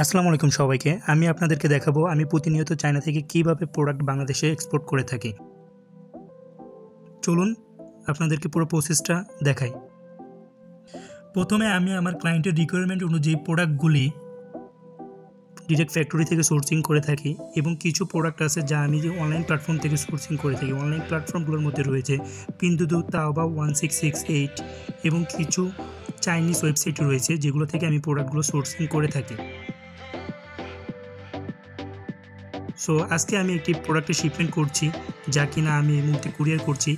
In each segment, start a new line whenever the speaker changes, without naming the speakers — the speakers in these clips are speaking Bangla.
আসসালামু আলাইকুম সবাইকে। আমি আপনাদেরকে দেখাবো আমি প্রতিনিয়ত চায়না থেকে কিভাবে প্রোডাক্ট বাংলাদেশে এক্সপোর্ট করে থাকি। চলুন আপনাদেরকে পুরো প্রসেসটা দেখাই। প্রথমে আমি আমার ক্লায়েন্টের রিকোয়ারমেন্ট অনুযায়ী প্রোডাক্টগুলি ডিরেক্ট ফ্যাক্টরি থেকে সোর্সিং করে থাকি এবং কিছু প্রোডাক্ট আছে যা আমি অনলাইন প্ল্যাটফর্ম থেকে সোর্সিং করে থাকি। অনলাইন প্ল্যাটফর্মগুলোর মধ্যে রয়েছে পিনদুদু, তাওবা, 1668 এবং কিছু চাইনিজ ওয়েবসাইট রয়েছে যেগুলো থেকে আমি প্রোডাক্টগুলো সোর্সিং করে থাকি। সো আজকে আমি একটি প্রোডাক্টের শিপমেন্ট করছি যা কিনা আমি এই মুহূর্তে কুরিয়ার করছি।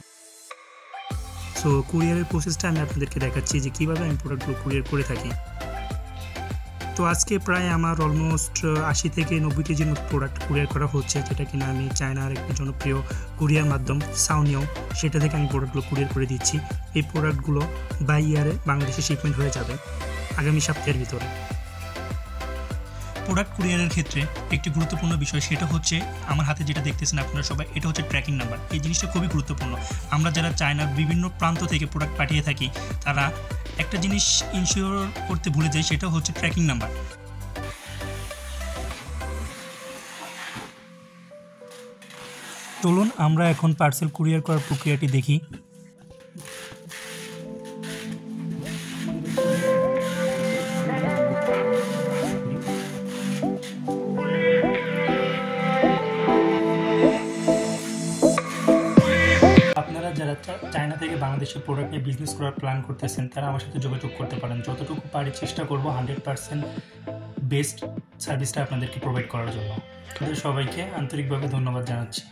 সো কুরিয়ারের প্রসেসটা আমি আপনাদেরকে দেখাচ্ছি যে কীভাবে আমি প্রোডাক্টগুলো কুরিয়ার করে থাকি। তো আজকে প্রায় আমার অলমোস্ট 80 থেকে 90 কেজির মতো প্রোডাক্ট কুরিয়ার করা হচ্ছে, যেটা কিনা আমি চায়নার একটি জনপ্রিয় কুরিয়ার মাধ্যম সাউনিও, সেটা থেকে আমি প্রোডাক্টগুলো কুরিয়ার করে দিচ্ছি। এই প্রোডাক্টগুলো বাই ইয়ারে বাংলাদেশে শিপমেন্ট হয়ে যাবে আগামী সপ্তাহের ভিতরে। প্রোডাক্ট কুরিয়ারের ক্ষেত্রে একটি গুরুত্বপূর্ণ বিষয় সেটা হচ্ছে আমার হাতে যেটা দেখতেছেন আপনারা সবাই, এটা হচ্ছে ট্র্যাকিং নাম্বার। এই জিনিসটা খুবই গুরুত্বপূর্ণ। আমরা যারা চায়নার বিভিন্ন প্রান্ত থেকে প্রোডাক্ট পাঠিয়ে থাকি তারা একটা জিনিস ইনশিওর করতে ভুলে যায়, সেটা হচ্ছে ট্র্যাকিং নাম্বার। চলুন আমরা এখন পার্সেল কুরিয়ার করার প্রক্রিয়াটি দেখি। আপনারা যারা চায়না থেকে বাংলাদেশে প্রোডাক্ট নিয়ে বিজনেস করার প্ল্যান করতেছেন তারা আমার সাথে যোগাযোগ করতে পারেন। যতটুকু পারি চেষ্টা করব 100% বেস্ট সার্ভিসটা আপনাদেরকে প্রোভাইড করার জন্য। তাদের সবাইকে আন্তরিকভাবে ধন্যবাদ জানাচ্ছি।